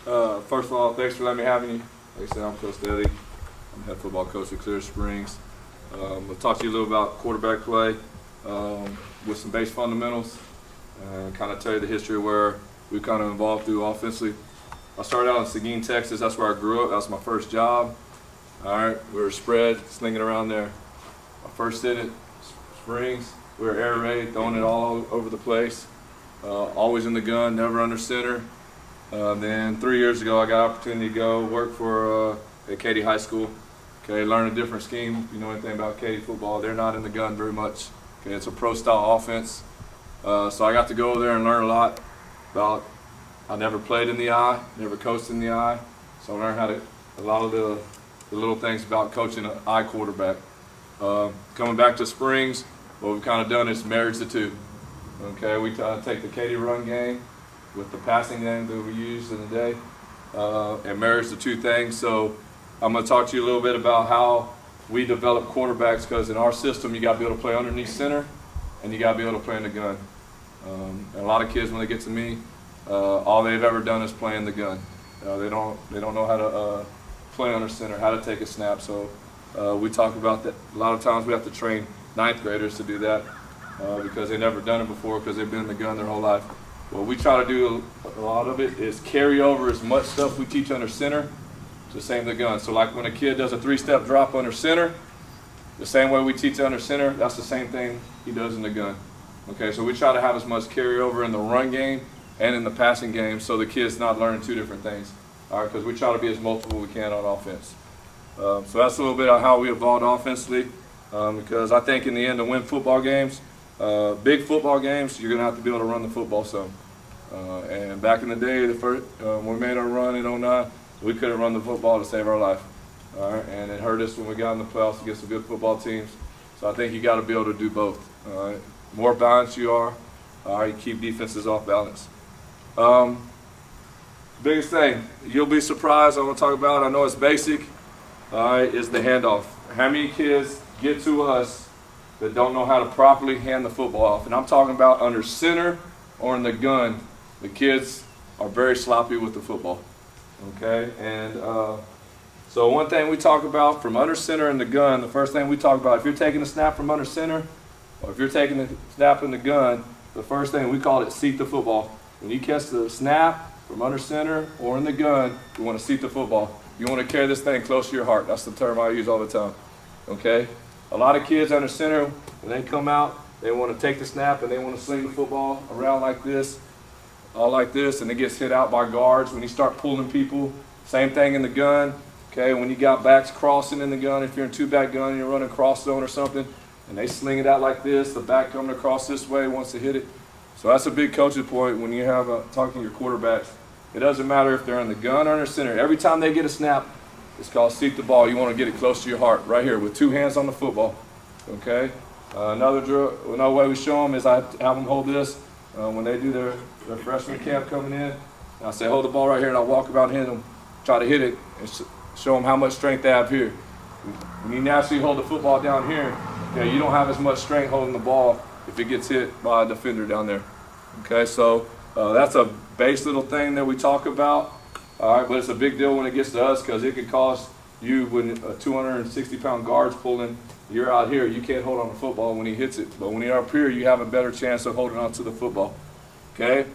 First of all, thanks for letting me have you. Like I said, I'm Coach Eddie. I'm head football coach at Clear Springs. I'll talk to you a little about quarterback play with some base fundamentals and kind of tell you the history of where we kind of evolved through offensively. I started out in Seguin, Texas. That's where I grew up. That was my first job. All right, we were spread, slinging around there. My first stint at Springs, we were air raid, throwing it all over the place. Always in the gun, never under center. Then 3 years ago, I got an opportunity to go work for at Katy High School. Okay, learn a different scheme. If you know anything about Katy football, they're not in the gun very much. Okay, it's a pro-style offense. So I got to go over there and learn a lot about. I never played in the eye, never coached in the eye, so I learned a lot of the little things about coaching an eye quarterback. Coming back to Springs, what we've kind of done is marriage the two. Okay, we take the Katy run game with the passing game that we use in the day and marriage the two things. So I'm going to talk to you a little bit about how we develop quarterbacks, because in our system you got to be able to play underneath center and you got to be able to play in the gun. And a lot of kids, when they get to me, all they've ever done is play in the gun. They don't know how to play under center, how to take a snap. So we talk about that. A lot of times we have to train ninth graders to do that because they've never done it before because they've been in the gun their whole life. What we try to do a lot of it is carry over as much stuff we teach under center to the same in the gun. So like when a kid does a three-step drop under center, the same way we teach under center, that's the same thing he does in the gun. Okay, so we try to have as much carryover in the run game and in the passing game so the kid's not learning two different things. All right, because we try to be as multiple as we can on offense. So that's a little bit of how we evolved offensively, because I think in the end to win football games, big football games, you're going to have to be able to run the football some. And back in the day, when we made our run in 2009, we couldn't run the football to save our life. All right, and it hurt us when we got in the playoffs against some good football teams. So I think you got to be able to do both. All right, more balanced you are, all right, you keep defenses off balance. Biggest thing, you'll be surprised I'm going to talk about, I know it's basic, all right, is the handoff. How many kids get to us that don't know how to properly hand the football off? And I'm talking about under center or in the gun. The kids are very sloppy with the football, okay? And so one thing we talk about from under center in the gun, the first thing we talk about, if you're taking a snap from under center or if you're taking a snap in the gun, the first thing we call it seat the football. When you catch the snap from under center or in the gun, you want to seat the football. You want to carry this thing close to your heart. That's the term I use all the time, okay? A lot of kids under center, when they come out, they want to take the snap and they want to sling the football around like this, all like this, and it gets hit out by guards when you start pulling people. Same thing in the gun, okay? When you got backs crossing in the gun, if you're in two-back gun and you're running cross zone or something, and they sling it out like this, the back coming across this way wants to hit it. So that's a big coaching point when you have talking to your quarterbacks. It doesn't matter if they're in the gun or under center. Every time they get a snap, it's called seat the ball. You want to get it close to your heart, right here, with two hands on the football. Okay. Another way we show them is I have them hold this when they do their freshman camp coming in. And I say hold the ball right here, and I walk about and hit them, try to hit it, and show them how much strength they have here. When you naturally hold the football down here, okay, you don't have as much strength holding the ball if it gets hit by a defender down there. Okay, so that's a base little thing that we talk about. All right, but it's a big deal when it gets to us because it could cost you, when a 260-pound guard's pulling, you're out here, you can't hold on the football when he hits it. But when you're up here, you have a better chance of holding on to the football. Okay?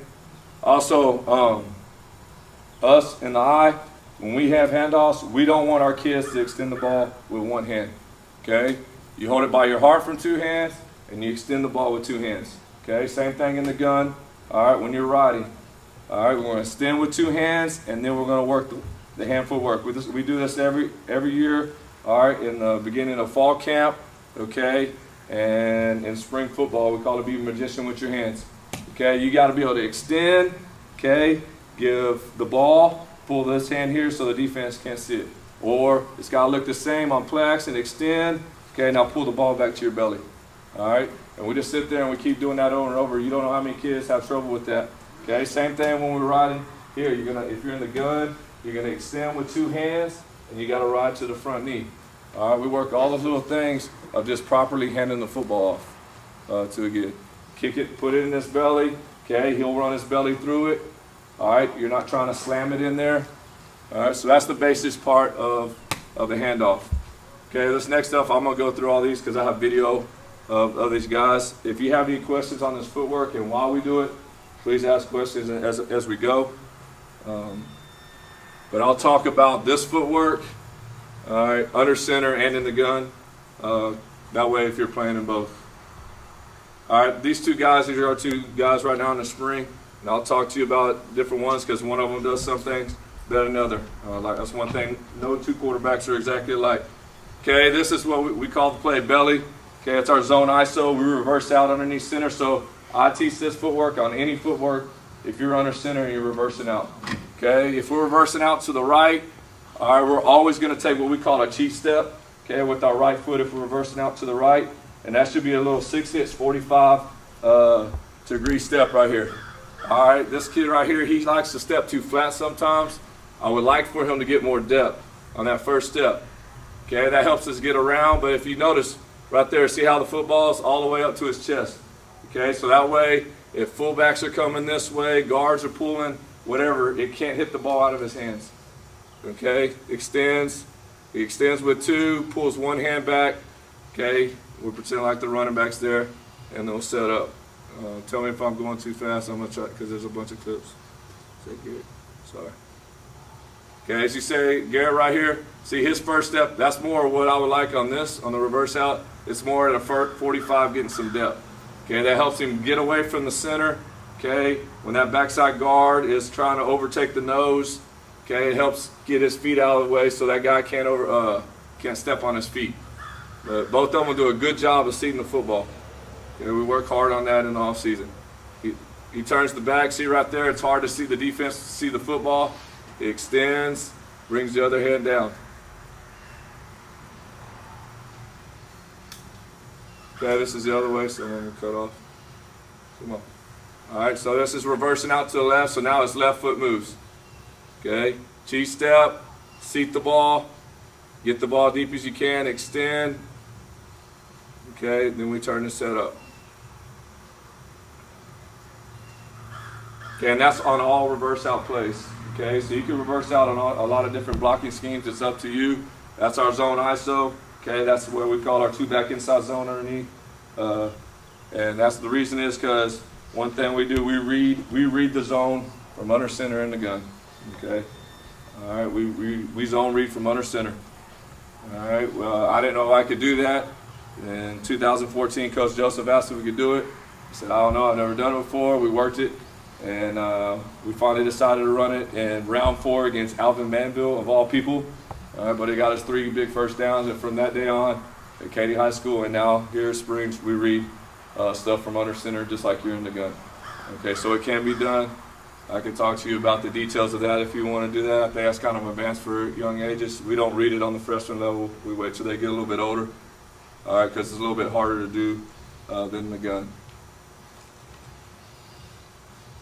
Also, us in the eye, when we have handoffs, we don't want our kids to extend the ball with one hand. Okay? You hold it by your heart from two hands, and you extend the ball with two hands. Okay, same thing in the gun. All right, when you're riding. All right, we're going to extend with two hands, and then we're going to work the hand footwork. We do this every year. All right, in the beginning of fall camp. Okay, and in spring football, we call it be a magician with your hands. Okay, you got to be able to extend. Okay, give the ball, pull this hand here so the defense can't see it. Or it's got to look the same on play action, extend. Okay, now pull the ball back to your belly. All right, and we just sit there and we keep doing that over and over. You don't know how many kids have trouble with that. Okay, same thing when we're riding. Here, if you're in the gun, you're gonna extend with two hands, and you gotta ride to the front knee. All right, we work all those little things of just properly handing the football off to a kid. Kick it, put it in his belly. Okay, he'll run his belly through it. All right, you're not trying to slam it in there. All right, so that's the basics part of the handoff. Okay, this next stuff, I'm going to go through all these because I have video of these guys. If you have any questions on this footwork and while we do it, please ask questions as we go. But I'll talk about this footwork, all right, under center and in the gun. That way if you're playing in both. All right, these two guys, these are our two guys right now in the spring. And I'll talk to you about different ones because one of them does some things better than another. Like that's one thing, no two quarterbacks are exactly alike. Okay, this is what we call the play belly. Okay, it's our zone ISO. We reverse out underneath center. So I teach this footwork on any footwork. If you're under center and you're reversing out. Okay, if we're reversing out to the right, all right, we're always going to take what we call a cheat step. Okay, with our right foot if we're reversing out to the right. And that should be a little 6-inch, 45 degree step right here. All right, this kid right here, he likes to step too flat sometimes. I would like for him to get more depth on that first step. Okay, that helps us get around, but if you notice right there, see how the football is all the way up to his chest. Okay, so that way, if fullbacks are coming this way, guards are pulling, whatever, it can't hit the ball out of his hands. Okay, extends, he extends with two, pulls one hand back. Okay, we'll pretend like the running back's there, and then we'll set up. Tell me if I'm going too fast. I'm going to try because there's a bunch of clips. Say Garrett. Sorry. Okay, as you say, Garrett right here, see his first step, that's more what I would like on this, on the reverse out. It's more at a 45 getting some depth. Okay, that helps him get away from the center. Okay, when that backside guard is trying to overtake the nose, okay, it helps get his feet out of the way so that guy can't step on his feet. But both of them will do a good job of seeing the football. Okay, we work hard on that in the off season. He turns the back, see right there, it's hard to see the defense, see the football. He extends, brings the other hand down. Okay, this is the other way, so I'm going to cut off. Come on. All right, so this is reversing out to the left, so now his left foot moves. Okay, cheat step, seat the ball, get the ball deep as you can, extend. Okay, then we turn the set up. Okay, and that's on all reverse out plays. Okay, so you can reverse out on a lot of different blocking schemes. It's up to you. That's our zone ISO. Okay, that's what we call our two back inside zone underneath. And that's the reason is because one thing we do, we read the zone from under center in the gun. Okay, all right, we zone read from under center. All right, well, I didn't know if I could do that. In 2014, Coach Joseph asked if we could do it. I said, I don't know, I've never done it before. We worked it. And we finally decided to run it in round 4 against Alvin Manville, of all people. But it got us 3 big first downs. And from that day on, at Katy High School and now here at Springs, we read stuff from under center just like you're in the gun. Okay, so it can be done. I can talk to you about the details of that if you want to do that. I think that's kind of advanced for young ages. We don't read it on the freshman level. We wait till they get a little bit older. All right, because it's a little bit harder to do than the gun.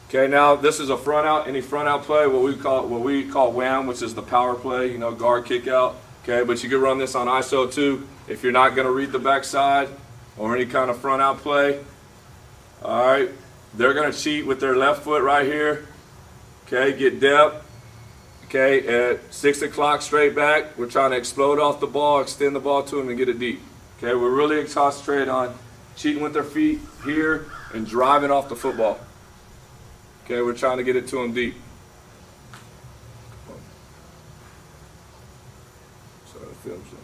Okay, now this is a front out, any front out play, what we call wham, which is the power play, you know, guard kick out. Okay, but you can run this on ISO too if you're not going to read the backside or any kind of front out play. All right, they're going to cheat with their left foot right here. Okay, get depth. Okay, at 6 o'clock straight back, we're trying to explode off the ball, extend the ball to them and get it deep. Okay, we're really concentrated on cheating with their feet here and driving off the football. Okay, we're trying to get it to them deep. Sorry, the film's up.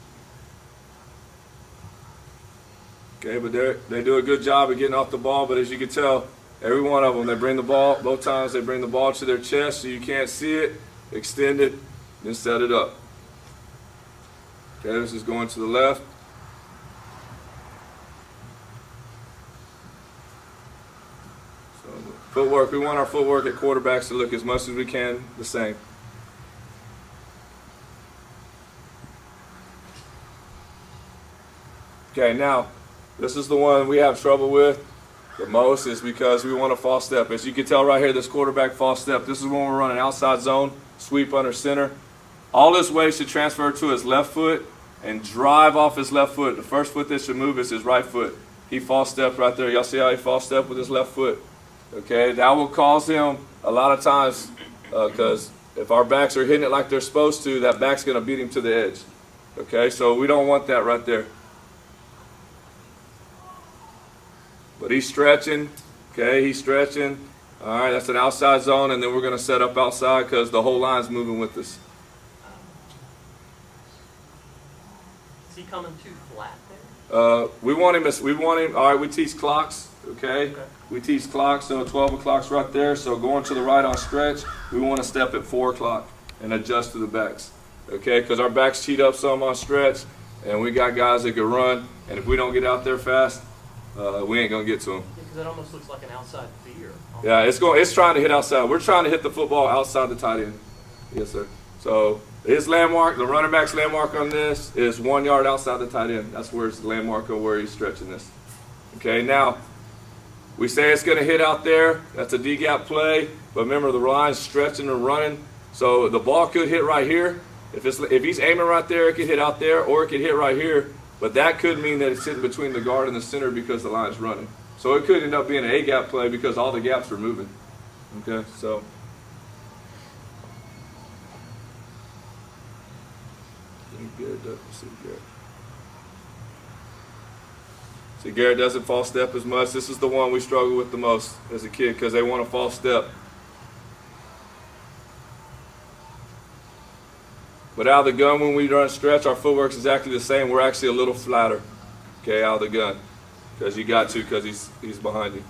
Okay, but they do a good job of getting off the ball, but as you can tell, every one of them, they bring the ball, both times they bring the ball to their chest so you can't see it, extend it, then set it up. Okay, this is going to the left. Footwork, we want our footwork at quarterbacks to look as much as we can the same. Okay, now, this is the one we have trouble with the most is because we want a false step. As you can tell right here, this quarterback false step, this is when we're running outside zone, sweep under center. All his weight should transfer to his left foot and drive off his left foot. The first foot that should move is his right foot. He false stepped right there. Y'all see how he false stepped with his left foot? Okay, that will cause him a lot of times because if our backs are hitting it like they're supposed to, that back's going to beat him to the edge. Okay, so we don't want that right there. But he's stretching. Okay, he's stretching. All right, that's an outside zone, and then we're going to set up outside because the whole line's moving with us. Is he coming too flat there? We want him. All right, we teach clocks. Okay, we teach clocks. So 12 o'clock's right there. So going to the right on stretch, we want to step at 4 o'clock and adjust to the backs. Okay, because our backs cheat up some on stretch, and we got guys that can run. And if we don't get out there fast, we ain't gonna get to them. Yeah, because that almost looks like an outside veer. Yeah, it's trying to hit outside. We're trying to hit the football outside the tight end. Yes, sir. So his landmark, the running back's landmark on this is 1 yard outside the tight end. That's where it's the landmark of where he's stretching this. Okay, now we say it's going to hit out there. That's a D-gap play. But remember, the line's stretching and running. So the ball could hit right here. If he's aiming right there, it could hit out there, or it could hit right here. But that could mean that it's sitting between the guard and the center because the line's running. So it could end up being an A-gap play because all the gaps are moving. Okay, so. See, Garrett doesn't false step as much. This is the one we struggle with the most as a kid because they want to false step. But out of the gun, when we run stretch, our footwork's exactly the same. We're actually a little flatter, okay, out of the gun, because you got to, because he's behind you.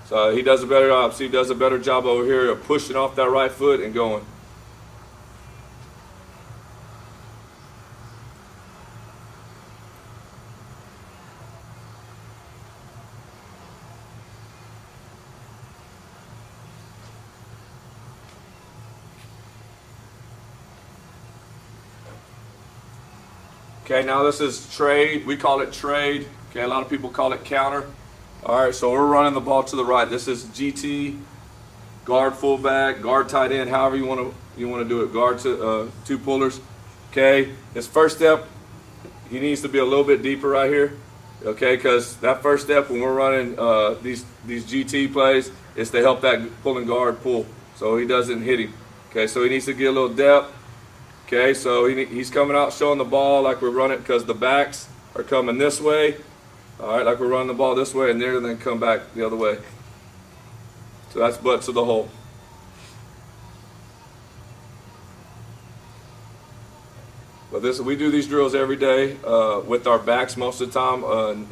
So he does a better job. See, he does a better job over here of pushing off that right foot and going. Okay, now this is trade. We call it trade. Okay, a lot of people call it counter. All right, so we're running the ball to the right. This is GT, guard fullback, guard tight end, however you want to do it. Guard to two pullers. Okay, his first step, he needs to be a little bit deeper right here. Okay, because that first step when we're running these GT plays is to help that pulling guard pull, so he doesn't hit him. Okay, so he needs to get a little depth. Okay, so he's coming out showing the ball like we're running because the backs are coming this way. All right, like we're running the ball this way and then come back the other way. So that's butt to the hole. But we do these drills every day with our backs most of the time.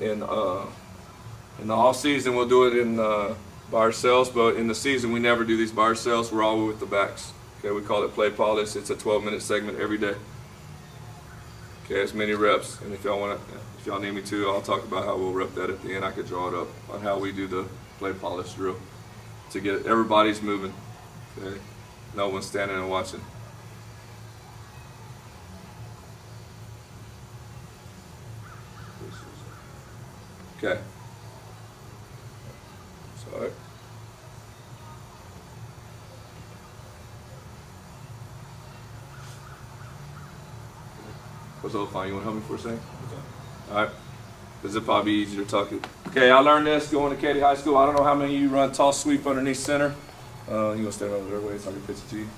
In the off season, we'll do it by ourselves, but in the season, we never do these by ourselves. We're always with the backs. Okay, we call it play polish. It's a 12-minute segment every day. Okay, as many reps, and if y'all need me to, I'll talk about how we'll rep that at the end. I could draw it up on how we do the play polish drill to get everybody's moving. Okay, no one's standing and watching. Okay. Sorry. What's up, fine? You want to help me for a second? All right. This is probably easier to talk. Okay, I learned this going to Katy High School. I don't know how many of you run toss sweep underneath center. You're going to stand over their way so I can pitch it to you.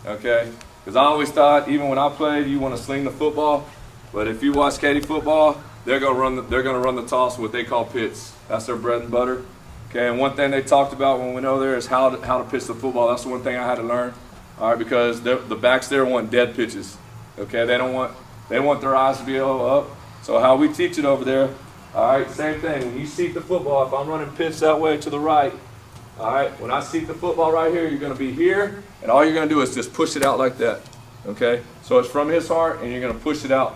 Okay? Because I always thought, even when I played, you want to sling the football. But if you watch Katy football, they're going to run the toss, what they call pits. That's their bread and butter. Okay, and one thing they talked about when we went over there is how to pitch the football. That's the one thing I had to learn. All right, because the backs there want dead pitches. Okay, they want their eyes to be up. So how we teach it over there, all right, same thing. When you seat the football, if I'm running pitch that way to the right, all right, when I seat the football right here, you're going to be here, and all you're going to do is just push it out like that. Okay, so it's from his heart, and you're going to push it out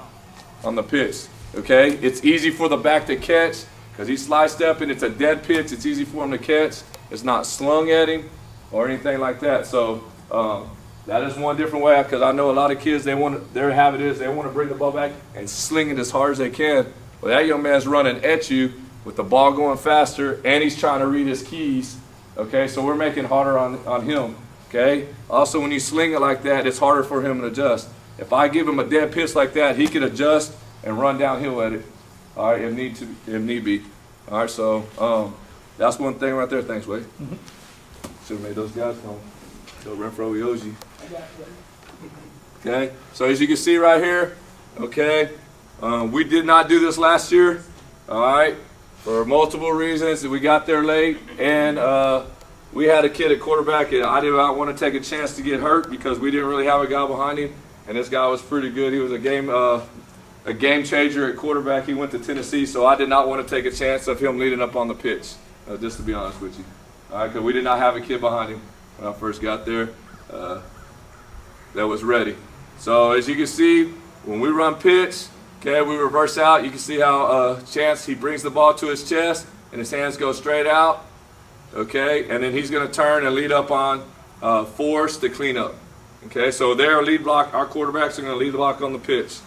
on the pitch. Okay, it's easy for the back to catch because he's slide stepping. It's a dead pitch. It's easy for him to catch. It's not slung at him or anything like that. So that is one different way, because I know a lot of kids, their habit is they want to bring the ball back and sling it as hard as they can. Well, that young man's running at you with the ball going faster, and he's trying to read his keys. Okay, so we're making it harder on him. Okay, also when you sling it like that, it's harder for him to adjust. If I give him a dead pitch like that, he could adjust and run downhill at it. All right, if need be. All right, so That's one thing right there. Thanks, Wade. Should have made those guys come. So Renfro Yoji. Okay, so as you can see right here, okay, we did not do this last year, all right, for multiple reasons. We got there late, and we had a kid at quarterback, and I did not want to take a chance to get hurt because we didn't really have a guy behind him, and this guy was pretty good. He was a game changer at quarterback. He went to Tennessee, so I did not want to take a chance of him leading up on the pitch, just to be honest with you. All right, because we did not have a kid behind him when I first got there that was ready. So as you can see, when we run pitch, okay, we reverse out. You can see how Chance, he brings the ball to his chest, and his hands go straight out, okay, and then he's going to turn and lead up on force to clean up. Okay, so their lead block, our quarterbacks are going to lead the block on the pitch.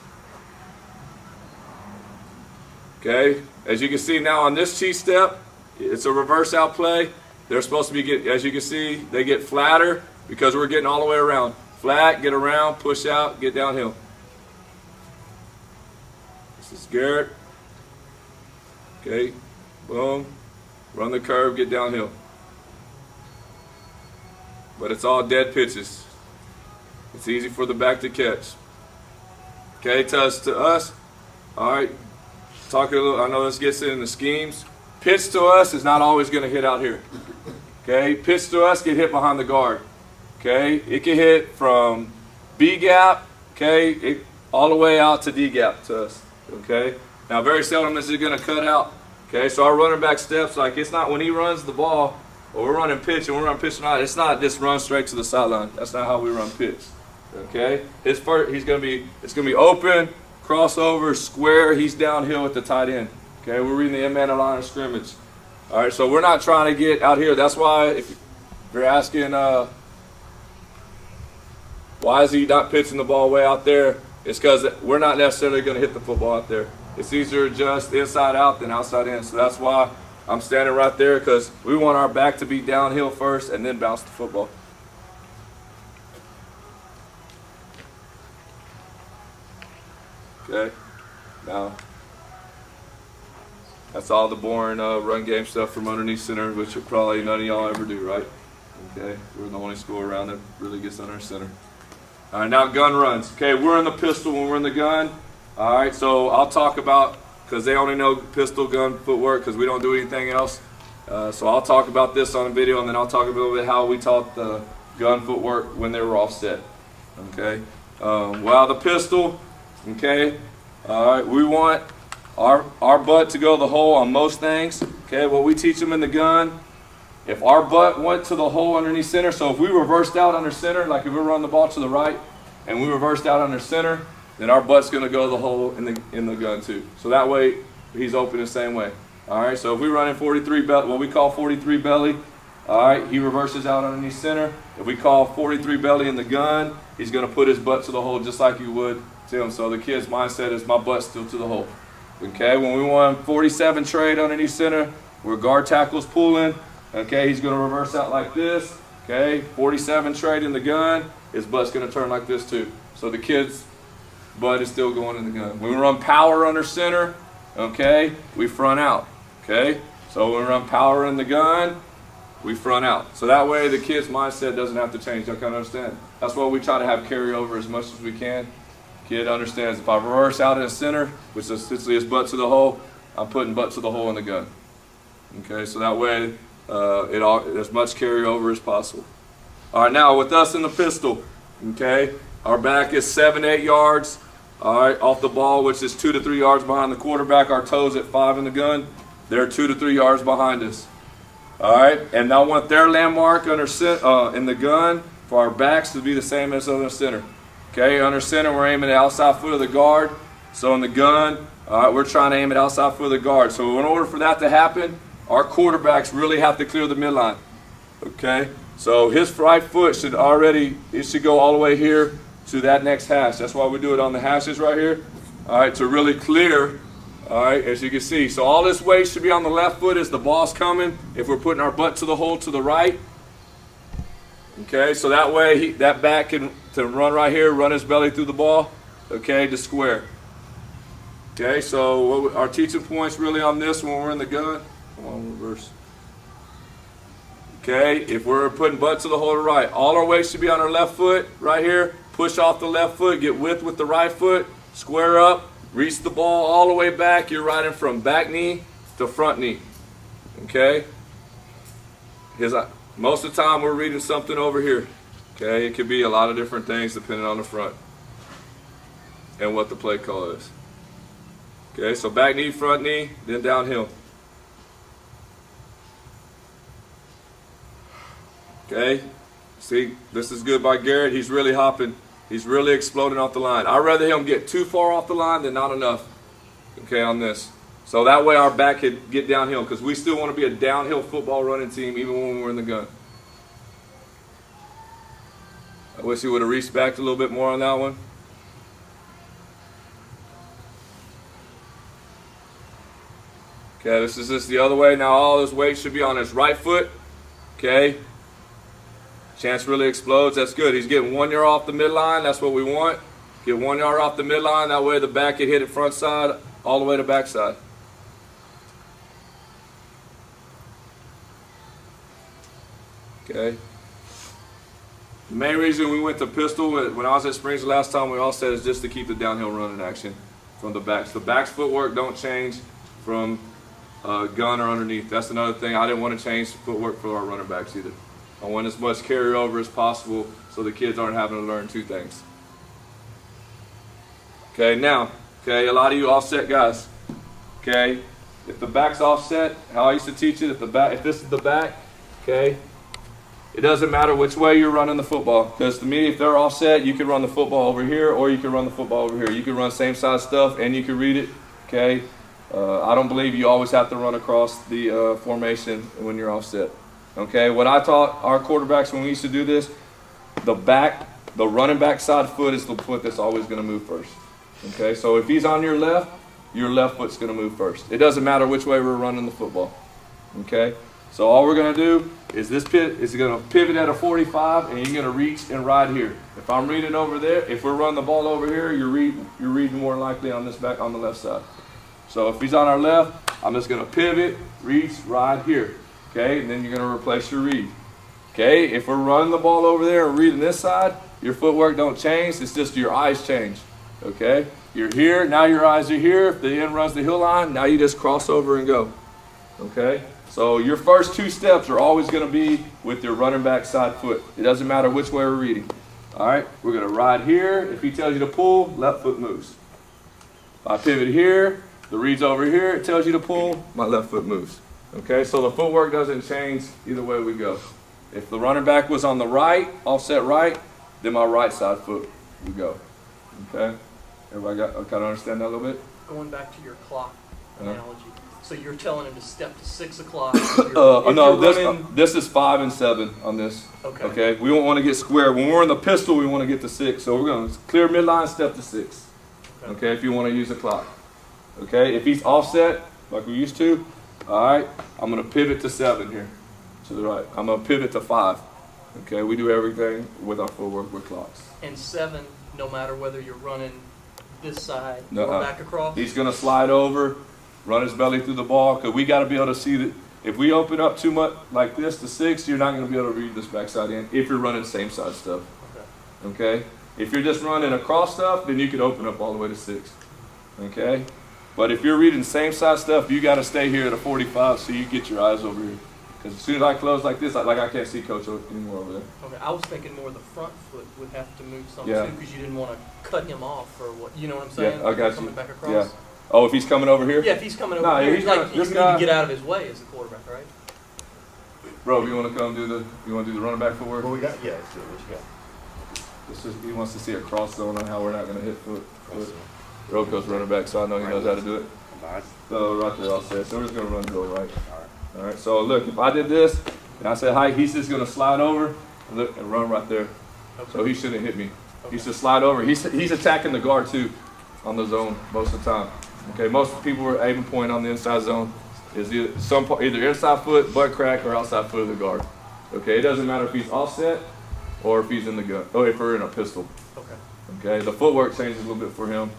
Okay, as you can see now on this cheat step, it's a reverse out play. They're supposed to be, as you can see, they get flatter because we're getting all the way around. Flat, get around, push out, get downhill. This is Garrett. Okay, boom, run the curve, get downhill. But it's all dead pitches. It's easy for the back to catch. Okay, to us, all right, talking a little, I know this gets into schemes. Pitch to us is not always going to hit out here. Okay, pitch to us, get hit behind the guard. Okay, it can hit from B gap, okay, all the way out to D gap to us. Okay, now very seldom is it going to cut out. Okay, so our running back steps, like it's not when he runs the ball, or we're running pitch and we're running pitch out, it's not just run straight to the sideline. That's not how we run pitch. Okay, his first, it's going to be open, crossover, square. He's downhill at the tight end. Okay, we're reading the in-man line of scrimmage. All right, so we're not trying to get out here. That's why if you're asking, why is he not pitching the ball way out there? It's because we're not necessarily going to hit the football out there. It's easier just inside out than outside in. So that's why I'm standing right there, because we want our back to be downhill first and then bounce the football. Okay, now that's all the boring run game stuff from underneath center, which probably none of y'all ever do, right? Okay, we're the only school around that really gets under center. All right, now gun runs. Okay, we're in the pistol when we're in the gun. All right, so I'll talk about, because they only know pistol gun footwork because we don't do anything else. So I'll talk about this on a video, and then I'll talk a little bit how we taught the gun footwork when they were offset. Okay, well, the pistol, okay, all right, we want our butt to go the hole on most things. Okay, what we teach them in the gun, if our butt went to the hole underneath center, so if we reversed out under center, like if we run the ball to the right and we reversed out under center, then our butt's going to go the hole in the gun too. So that way he's open the same way. All right, so if we run in 43 belly, what we call 43 belly, all right, he reverses out underneath center. If we call 43 belly in the gun, he's going to put his butt to the hole just like you would to him. So the kid's mindset is my butt's still to the hole. Okay, when we want 47 trade underneath center, where guard tackle's pulling, okay, he's going to reverse out like this. Okay, 47 trade in the gun, his butt's going to turn like this too. So the kid's butt is still going in the gun. When we run power under center, okay, we front out. Okay, so when we run power in the gun, we front out. So that way the kid's mindset doesn't have to change. Y'all kind of understand? That's why we try to have carryover as much as we can. Kid understands if I reverse out in the center, which is essentially his butt to the hole, I'm putting butt to the hole in the gun. Okay, so that way as much carryover as possible. All right, now with us in the pistol, okay, our back is 7-8 yards, all right, off the ball, which is 2 to 3 yards behind the quarterback. Our toes at 5 in the gun, they're 2 to 3 yards behind us. All right, and I want their landmark under in the gun for our backs to be the same as under center. Okay, under center, we're aiming at outside foot of the guard. So in the gun, all right, we're trying to aim at outside foot of the guard. So in order for that to happen, our quarterbacks really have to clear the midline. Okay, so his right foot should go all the way here to that next hash. That's why we do it on the hashes right here. All right, to really clear, all right, as you can see. So all this weight should be on the left foot as the ball's coming. If we're putting our butt to the hole to the right. Okay, so that way that back can run right here, run his belly through the ball, okay, to square. Okay, so our teaching points really on this when we're in the gun. Come on, reverse. Okay, if we're putting butt to the hole to the right, all our weight should be on our left foot right here. Push off the left foot, get width with the right foot, square up, reach the ball all the way back. You're riding from back knee to front knee. Okay? Most of the time we're reading something over here. Okay, it could be a lot of different things depending on the front and what the play call is. Okay, so back knee, front knee, then downhill. Okay, see, this is good by Garrett. He's really hopping. He's really exploding off the line. I'd rather him get too far off the line than not enough. Okay, on this. So that way our back could get downhill, because we still want to be a downhill football running team even when we're in the gun. I wish he would have reached back a little bit more on that one. Okay, this is just the other way. Now all his weight should be on his right foot. Okay. Chance really explodes. That's good. He's getting 1 yard off the midline. That's what we want. Get 1 yard off the midline. That way the back can hit it front side all the way to back side. Okay. The main reason we went to pistol when I was at Springs the last time, we all said, is just to keep the downhill running action from the backs. The back's footwork don't change from gun or underneath. That's another thing. I didn't want to change footwork for our running backs either. I want as much carryover as possible so the kids aren't having to learn two things. Okay, now, okay, a lot of you offset guys. Okay, if the back's offset, how I used to teach it, if this is the back, okay, it doesn't matter which way you're running the football. Because to me, if they're offset, you can run the football over here or you can run the football over here. You can run same size stuff and you can read it. Okay, I don't believe you always have to run across the formation when you're offset. Okay, what I taught our quarterbacks when we used to do this, the running back side foot is the foot that's always going to move first. Okay, so if he's on your left foot's going to move first. It doesn't matter which way we're running the football. Okay, so all we're going to do is this pit is going to pivot at a 45, and you're going to reach and ride here. If I'm reading over there, if we're running the ball over here, you're reading more likely on this back on the left side. So if he's on our left, I'm just going to pivot, reach, ride here. Okay, and then you're going to replace your read. Okay, if we're running the ball over there and reading this side, your footwork don't change. It's just your eyes change. Okay, you're here, now your eyes are here. If the end runs the hill line, now you just cross over and go. Okay, so your first two steps are always going to be with your running back side foot. It doesn't matter which way we're reading. All right, we're going to ride here. If he tells you to pull, left foot moves. If I pivot here, the read's over here, it tells you to pull, my left foot moves. Okay, so the footwork doesn't change either way we go. If the running back was on the right, offset right, then my right side foot would go. Okay, everybody kind of understand that a little bit? Going back to your clock analogy. So you're telling him to step to 6 o'clock. No, this is 5 and 7 on this. Okay. Okay, we don't want to get square. When we're in the pistol, we want to get to 6. So we're going to clear midline, step to 6. Okay, if you want to use a clock. Okay, if he's offset like we used to, all right, I'm going to pivot to 7 here, to the right. I'm going to pivot to 5. Okay, we do everything with our footwork with clocks. And 7, no matter whether you're running this side or back across? He's going to slide over, run his belly through the ball, because we got to be able to see that. If we open up too much like this to 6, you're not going to be able to read this backside in if you're running same side stuff. Okay? If you're just running across stuff, then you could open up all the way to 6. Okay? But if you're reading same size stuff, you got to stay here at a 45 so you get your eyes over here. Because as soon as I close like this, I can't see Coach anymore over there. Okay, I was thinking more the front foot would have to move some too, because you didn't want to cut him off or what. You know what I'm saying? Yeah, I got coming you. back across. Yeah. Oh, if he's coming over here? Yeah, if he's coming over here, you need to get out of his way as a quarterback, right? Bro, you want to come do the running back footwork? What we got? Yeah, let's do it. What you got? He wants to see a cross zone on how we're not going to hit foot. Roko's running back, so I know he knows how to do it. So right there, I'll say. So we're just going to run to the right. All right. So look, if I did this and I said hi, he's just going to slide over and look and run right there. Okay. So he shouldn't hit me. Okay. He should slide over. He's attacking the guard too on the zone most of the time. Okay. Most people are aiming point on the inside zone is either inside foot, butt crack, or outside foot of the guard. Okay. It doesn't matter if he's offset or if he's in the gun. Oh, if we're in a pistol. Okay. Okay. The footwork changes a little bit for him.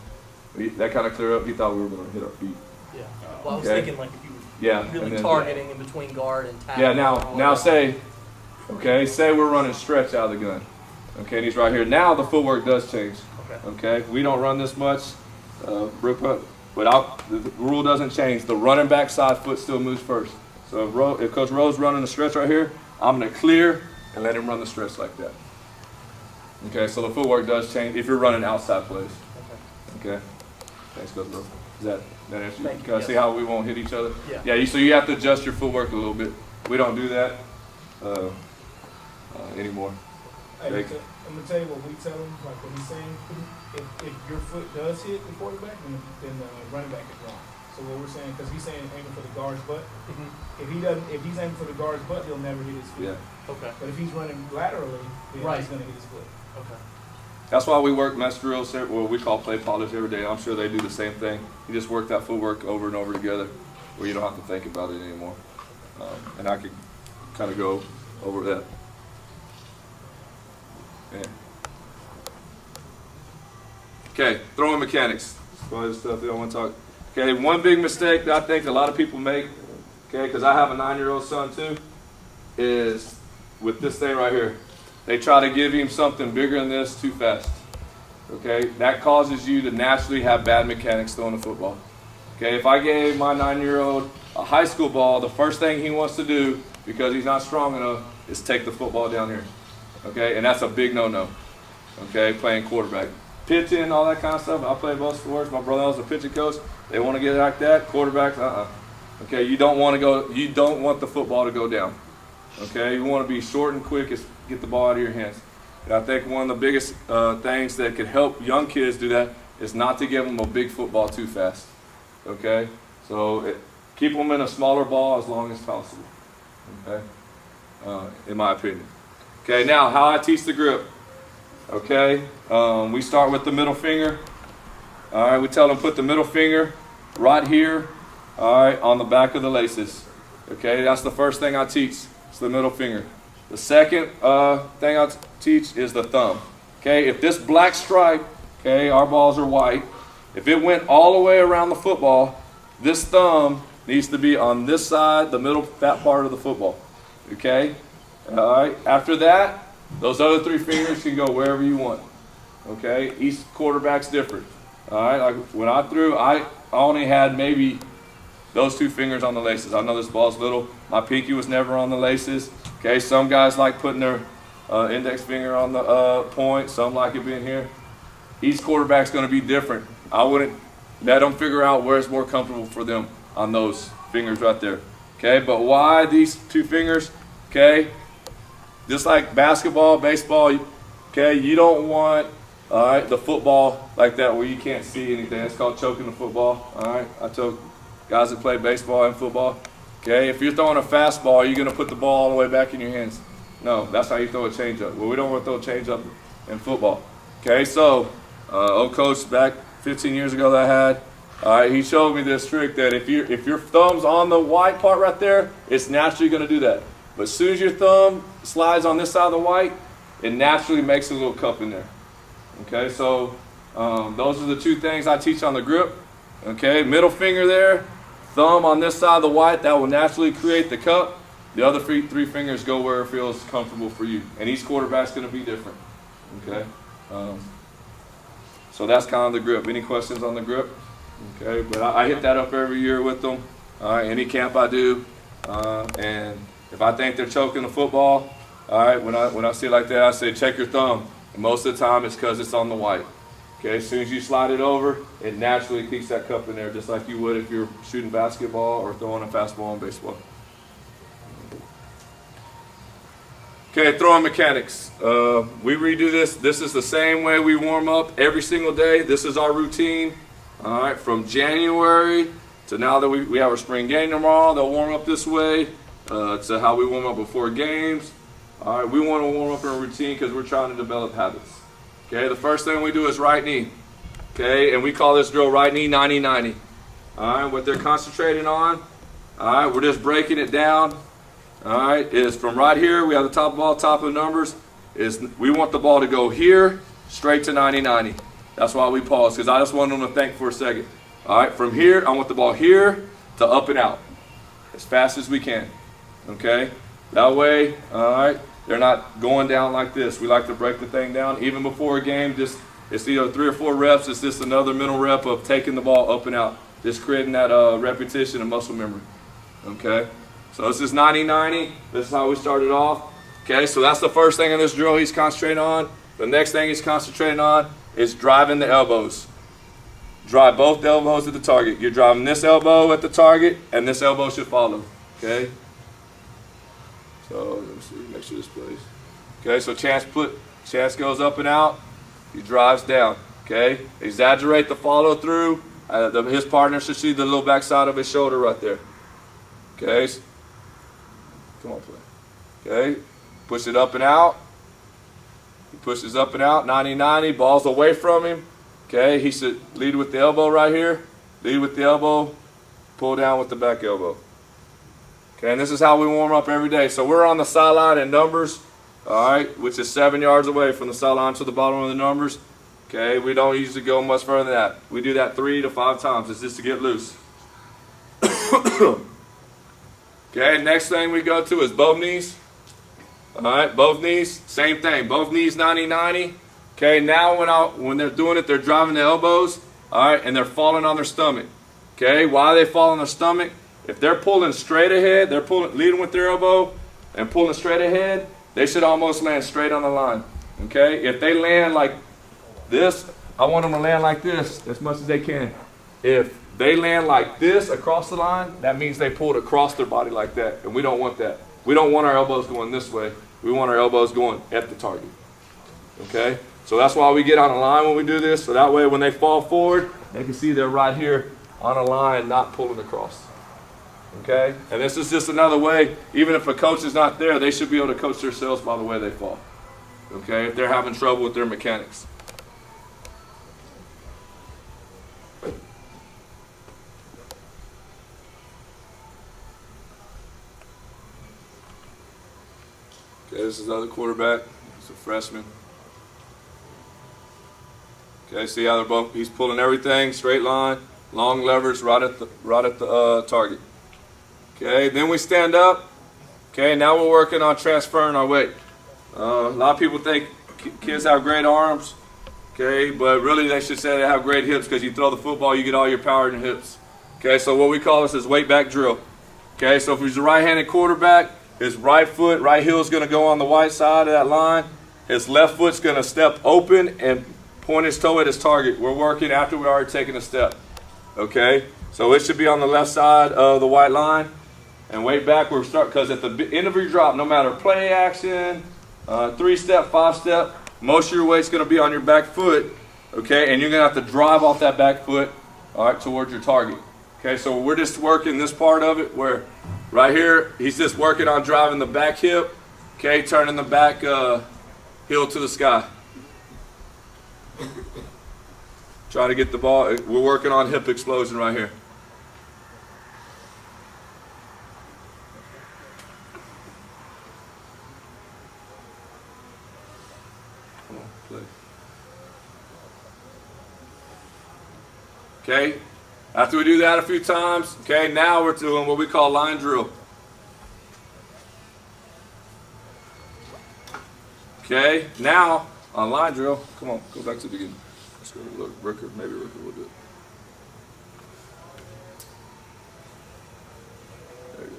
That kind of cleared up. He thought we were going to hit our feet. Yeah. Well, I was thinking like if you were really targeting in between guard and tackle. Yeah. Now say Okay, say we're running stretch out of the gun. Okay, and he's right here. Now the footwork does change. Okay, we don't run this much, but the rule doesn't change. The running back side foot still moves first. So if Coach Rowe's running the stretch right here, I'm going to clear and let him run the stretch like that. Okay, so the footwork does change if you're running outside plays. Okay. Thanks, Coach Rowe. Does that answer you? Thank you. Can I see how we won't hit each other? Yeah. Yeah, so you have to adjust your footwork a little bit. We don't do that anymore. Hey, I'm gonna tell you what we tell him, like what he's saying. If your foot does hit the quarterback, then the running back is wrong. So what we're saying, because he's saying aiming for the guard's butt. If he's aiming for the guard's butt, he'll never hit his foot. Yeah. Okay. But if he's running laterally, then Right. he's gonna hit his foot. Okay. That's why we work mess drills, what we call play polish every day. I'm sure they do the same thing. You just work that footwork over and over together where you don't have to think about it anymore. And I could kind of go over that. Yeah. Okay, throwing mechanics. That's probably the stuff that I want to talk. Okay, one big mistake that I think a lot of people make, okay, because I have a 9-year-old son too, is with this thing right here. They try to give him something bigger than this too fast. Okay, that causes you to naturally have bad mechanics throwing the football. Okay, if I gave my 9-year-old a high school ball, the first thing he wants to do, because he's not strong enough, is take the football down here. Okay, and that's a big no-no. Okay, playing quarterback. Pitching, all that kind of stuff. I play both sports. My brother was a pitching coach. They want to get it like that. Quarterbacks, Okay, you don't want the football to go down. Okay, you want to be short and quick, get the ball out of your hands. And I think one of the biggest things that could help young kids do that is not to give them a big football too fast. Okay, so keep them in a smaller ball as long as possible. Okay, in my opinion. Okay, now how I teach the grip. Okay, we start with the middle finger. All right, we tell them put the middle finger right here, all right, on the back of the laces. Okay, that's the first thing I teach. It's the middle finger. The second thing I teach is the thumb. Okay, if this black stripe, okay, our balls are white. If it went all the way around the football, this thumb needs to be on this side, the middle fat part of the football. Okay, all right. After that, those other 3 fingers can go wherever you want. Okay, each quarterback's different. All right, like when I threw, I only had maybe those 2 fingers on the laces. I know this ball's little. My pinky was never on the laces. Okay, some guys like putting their index finger on the point. Some like it being here. Each quarterback's going to be different. I wouldn't let them figure out where it's more comfortable for them on those fingers right there. Okay, but why these 2 fingers? Okay, just like basketball, baseball, okay, you don't want, all right, the football like that where you can't see anything. It's called choking the football. All right, I told guys that play baseball and football. Okay, if you're throwing a fastball, you're going to put the ball all the way back in your hands. No, that's how you throw a changeup. Well, we don't want to throw a changeup in football. Okay, so old coach back 15 years ago that I had, all right, he showed me this trick that if your thumb's on the white part right there, it's naturally going to do that. But as soon as your thumb slides on this side of the white, it naturally makes a little cup in there. Okay, so those are the 2 things I teach on the grip. Okay, middle finger there, thumb on this side of the white, that will naturally create the cup. The other 3 fingers go where it feels comfortable for you. And each quarterback's going to be different. Okay, so that's kind of the grip. Any questions on the grip? Okay, but I hit that up every year with them. Any camp I do, and if I think they're choking the football, all right, when I see it like that, I say check your thumb. And most of the time it's because it's on the white. Okay, as soon as you slide it over, it naturally keeps that cup in there, just like you would if you're shooting basketball or throwing a fastball in baseball. Okay, throwing mechanics. We redo this. This is the same way we warm up every single day. This is our routine. All right, from January to now that we have our spring game tomorrow, they'll warm up this way. To how we warm up before games. All right, we want to warm up in a routine because we're trying to develop habits. Okay, the first thing we do is right knee. Okay, and we call this drill right knee 90-90. All right, what they're concentrating on, all right, we're just breaking it down. All right, is from right here, we have the top ball, top of the numbers, is we want the ball to go here, straight to 90-90. That's why we pause, because I just want them to think for a second. All right, from here, I want the ball here to up and out, as fast as we can. Okay, that way, all right, they're not going down like this. We like to break the thing down. Even before a game, just it's either 3 or 4 reps. It's just another mental rep of taking the ball up and out. Just creating that repetition and muscle memory. Okay? So this is 90-90. This is how we started off. Okay, so that's the first thing in this drill he's concentrating on. The next thing he's concentrating on is driving the elbows. Drive both elbows at the target. You're driving this elbow at the target, and this elbow should follow. Okay? So let me see, make sure this plays. Okay, so Chance goes up and out. He drives down. Okay? Exaggerate the follow through. His partner should see the little backside of his shoulder right there. Okay? Come on, play. Okay? Push it up and out. He pushes up and out, 90-90, ball's away from him. Okay, he should lead with the elbow right here. Lead with the elbow, pull down with the back elbow. Okay, and this is how we warm up every day. So we're on the sideline in numbers, all right, which is 7 yards away from the sideline to the bottom of the numbers. Okay, we don't usually go much further than that. We do that 3 to 5 times. It's just to get loose. Okay, next thing we go to is both knees. All right, both knees, same thing. Both knees 90-90. Okay, now when they're doing it, they're driving the elbows, all right, and they're falling on their stomach. Okay, why they fall on their stomach? If they're pulling straight ahead, they're leading with their elbow and pulling straight ahead, they should almost land straight on the line. Okay, if they land like this, I want them to land like this as much as they can. If they land like this across the line, that means they pulled across their body like that, and we don't want that. We don't want our elbows going this way. We want our elbows going at the target. Okay? So that's why we get on a line when we do this. So that way when they fall forward, they can see they're right here on a line, not pulling across. Okay? And this is just another way, even if a coach is not there, they should be able to coach themselves by the way they fall. Okay? If they're having trouble with their mechanics. Okay, this is the other quarterback. He's a freshman. Okay, see how they're both, he's pulling everything, straight line, long levers right at the target. Okay, then we stand up. Okay, now we're working on transferring our weight. A lot of people think kids have great arms, okay, but really they should say they have great hips because you throw the football, you get all your power in your hips. Okay, so what we call this is weight back drill. Okay, so if he's a right-handed quarterback, his right foot, right heel is going to go on the white side of that line. His left foot's going to step open and point his toe at his target. We're working after we already taken a step. Okay? So it should be on the left side of the white line. And weight back, we're start because at the end of your drop, no matter play action, 3-step, 5-step, most of your weight's going to be on your back foot. Okay? And you're going to have to drive off that back foot, all right, towards your target. Okay? So we're just working this part of it where right here, he's just working on driving the back hip, okay, turning the back heel to the sky. Trying to get the ball. We're working on hip explosion right here. Come on, play. Okay. After we do that a few times, okay, now we're doing what we call line drill. Okay, now on line drill, come on, go back to the beginning. Let's go to look, Ricker, maybe Ricker will do it. There you go.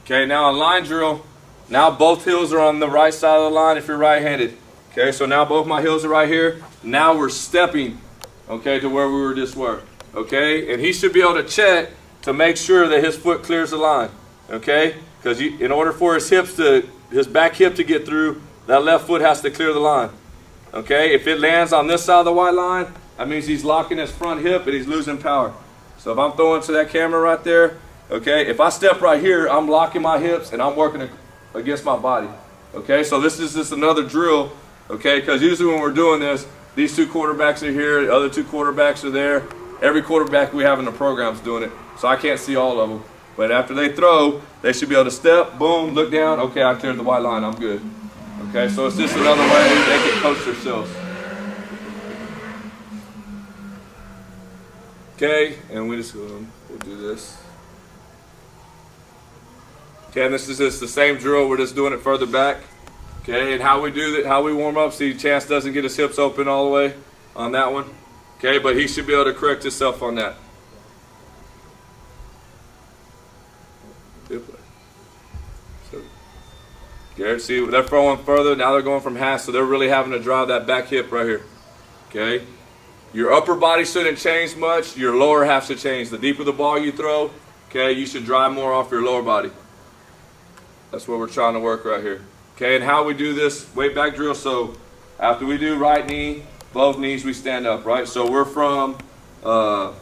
Okay, now on line drill, now both heels are on the right side of the line if you're right-handed. Okay, so now both my heels are right here. Now we're stepping, okay, to where we were just were. Okay, and he should be able to check to make sure that his foot clears the line. Okay, because in order for his back hip to get through, that left foot has to clear the line. Okay, if it lands on this side of the white line, that means he's locking his front hip and he's losing power. So if I'm throwing to that camera right there, okay, if I step right here, I'm locking my hips and I'm working against my body. Okay, so this is just another drill, okay, because usually when we're doing this, these two quarterbacks are here, the other two quarterbacks are there. Every quarterback we have in the program is doing it, so I can't see all of them. But after they throw, they should be able to step, boom, look down, okay, I cleared the white line, I'm good. Okay, so it's just another way they can coach themselves. Okay, and we'll do this. Okay, and this is just the same drill. We're just doing it further back. Okay, and how we do that, how we warm up. See, Chance doesn't get his hips open all the way on that one. Okay, but he should be able to correct himself on that. Good play. So, Garrett, see, they're throwing further. Now they're going from half, so they're really having to drive that back hip right here. Okay? Your upper body shouldn't change much. Your lower half should change. The deeper the ball you throw, okay, you should drive more off your lower body. That's what we're trying to work right here. Okay, and how we do this weight back drill. So after we do right knee, both knees, we stand up, right? So we're from the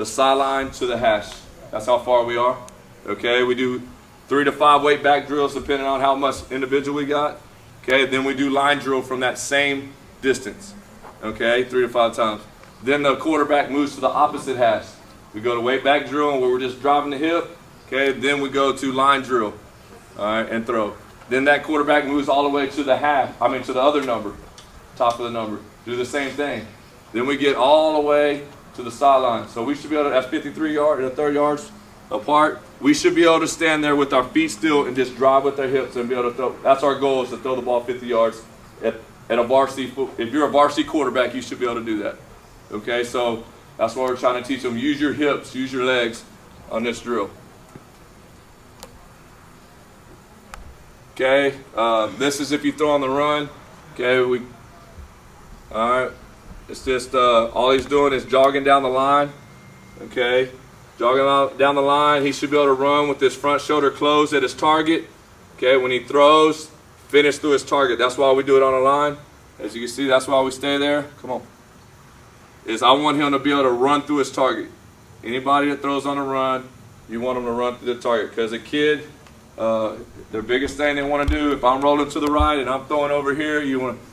sideline to the hash. That's how far we are. Okay, we do 3 to 5 weight back drills depending on how much individual we got. Okay, then we do line drill from that same distance. Okay, 3 to 5 times. Then the quarterback moves to the opposite hash. We go to weight back drill where we're just driving the hip. Okay, then we go to line drill, all right, and throw. Then that quarterback moves all the way to the half. To the other number, top of the number. Do the same thing. Then we get all the way to the sideline. So we should be able to, that's 53 yards, 30 yards apart. We should be able to stand there with our feet still and just drive with our hips and be able to throw. That's our goal, is to throw the ball 50 yards at a varsity. If you're a varsity quarterback, you should be able to do that. Okay, so that's what we're trying to teach them. Use your hips, use your legs on this drill. Okay, this is if you throw on the run. Okay, all right. It's just all he's doing is jogging down the line. Okay, jogging down the line. He should be able to run with his front shoulder closed at his target. Okay, when he throws, finish through his target. That's why we do it on the line. As you can see, that's why we stay there. Come on. I want him to be able to run through his target. Anybody that throws on a run, you want them to run through the target. Because a kid, their biggest thing they want to do, if I'm rolling to the right and I'm throwing over here,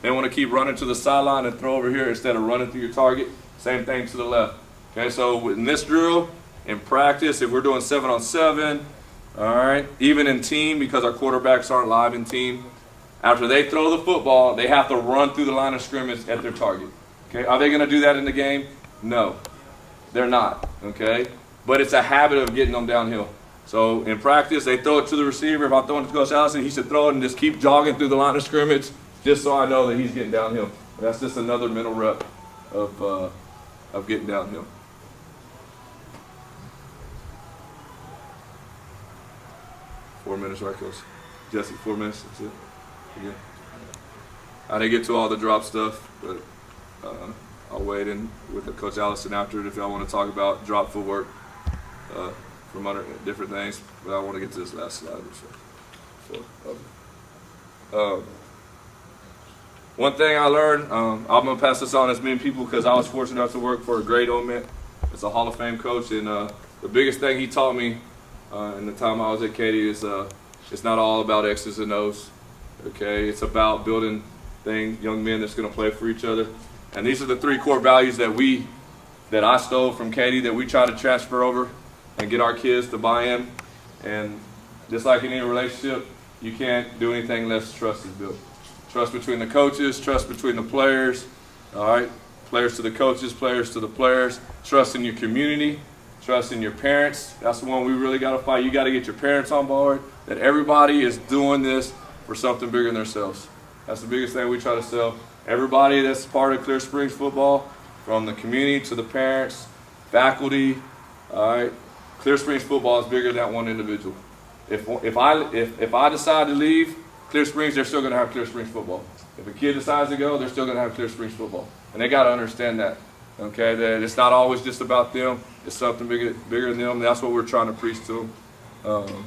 they want to keep running to the sideline and throw over here instead of running through your target. Same thing to the left. Okay, so in this drill, in practice, if we're doing 7-on-7, all right, even in team, because our quarterbacks aren't live in team, after they throw the football, they have to run through the line of scrimmage at their target. Okay, are they going to do that in the game? No, they're not. Okay, but it's a habit of getting them downhill. So in practice, they throw it to the receiver. If I'm throwing it to Coach Allison, he should throw it and just keep jogging through the line of scrimmage, just so I know that he's getting downhill. That's just another mental rep of getting downhill. Four minutes, right, Coach? Jesse, 4 minutes. That's it. Yeah. I didn't get to all the drop stuff, but I'll wait in with Coach Allison after it if y'all want to talk about drop footwork from under different things. But I want to get to this last slide. One thing I learned, I'm going to pass this on as many people because I was fortunate enough to work for a great old man. It's a Hall of Fame coach, and the biggest thing he taught me in the time I was at Katy is it's not all about X's and O's. Okay, it's about building young men that's going to play for each other. And these are the 3 core values that I stole from Katy that we try to transfer over and get our kids to buy in. And just like in any relationship, you can't do anything unless trust is built. Trust between the coaches, trust between the players, all right? Players to the coaches, players to the players. Trust in your community, trust in your parents. That's the one we really got to fight. You got to get your parents on board, that everybody is doing this for something bigger than themselves. That's the biggest thing we try to sell. Everybody that's part of Clear Springs football, from the community to the parents, faculty, all right, Clear Springs football is bigger than that one individual. If I decide to leave Clear Springs, they're still going to have Clear Springs football. If a kid decides to go, they're still going to have Clear Springs football. And they got to understand that, okay, that it's not always just about them. It's something bigger than them. And that's what we're trying to preach to them.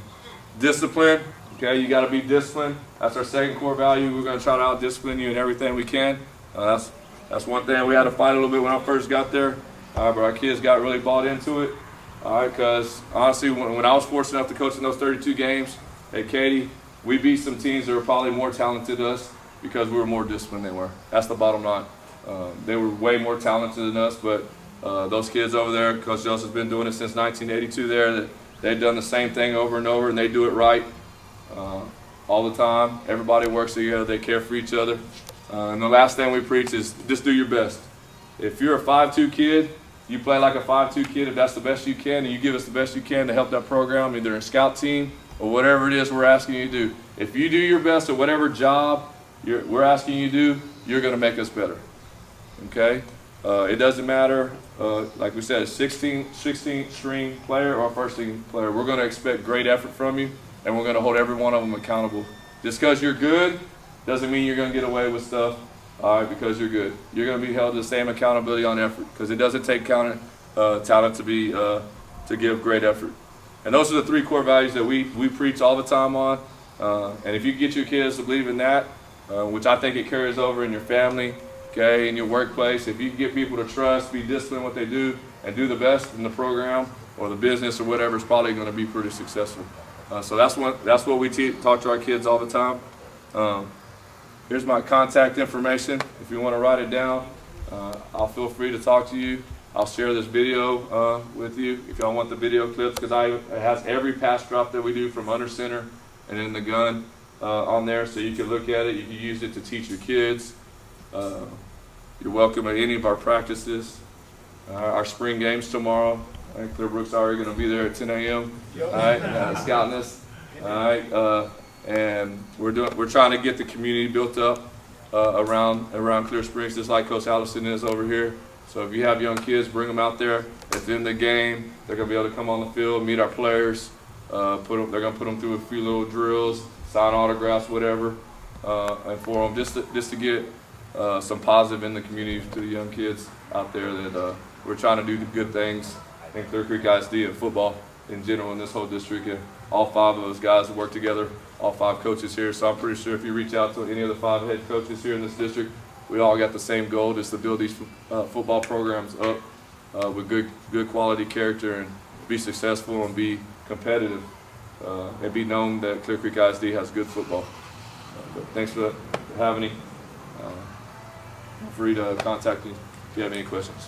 Discipline. Okay, you got to be disciplined. That's our second core value. We're going to try to out-discipline you in everything we can. That's one thing we had to fight a little bit when I first got there. But our kids got really bought into it. All right, because honestly, when I was fortunate enough to coach in those 32 games at Katy, we beat some teams that were probably more talented than us because we were more disciplined than they were. That's the bottom line. They were way more talented than us, but those kids over there, Coach Joseph's been doing it since 1982 there, that they've done the same thing over and over, and they do it right. All the time. Everybody works together. They care for each other. And the last thing we preach is just do your best. If you're a 5'2" kid, you play like a 5'2" kid if that's the best you can, and you give us the best you can to help that program, either in scout team or whatever it is we're asking you to do. If you do your best at whatever job we're asking you to do, you're going to make us better. Okay? It doesn't matter, like we said, 16 string player or first team player. We're going to expect great effort from you, and we're going to hold every one of them accountable. Just because you're good doesn't mean you're going to get away with stuff. All right, because you're good. You're going to be held to the same accountability on effort, because it doesn't take talent to give great effort. And those are the 3 core values that we preach all the time on. And if you get your kids to believe in that, which I think it carries over in your family, okay, in your workplace, if you can get people to trust, be disciplined in what they do, and do the best in the program or the business or whatever, it's probably going to be pretty successful. So that's what we talk to our kids all the time. Here's my contact information. If you want to write it down, I'll feel free to talk to you. I'll share this video with you if y'all want the video clips, because it has every pass drop that we do from under center and in the gun on there, so you can look at it. You can use it to teach your kids. You're welcome at any of our practices. Our spring games tomorrow. Clearbrooks already going to be there at 10 a.m. All right, scouting us. All right, and we're trying to get the community built up around Clear Springs, just like Coach Allison is over here. So if you have young kids, bring them out there. At the end of the game, they're going to be able to come on the field, meet our players. They're going to put them through a few little drills, sign autographs, whatever, and for them just to get some positive in the community to the young kids out there that we're trying to do the good things in Clear Creek ISD and football in general in this whole district. And all 5 of those guys work together, all 5 coaches here. So I'm pretty sure if you reach out to any of the 5 head coaches here in this district, we all got the same goal, just to build these football programs up with good quality character and be successful and be competitive and be known that Clear Creek ISD has good football. But thanks for having me. Feel free to contact me if you have any questions.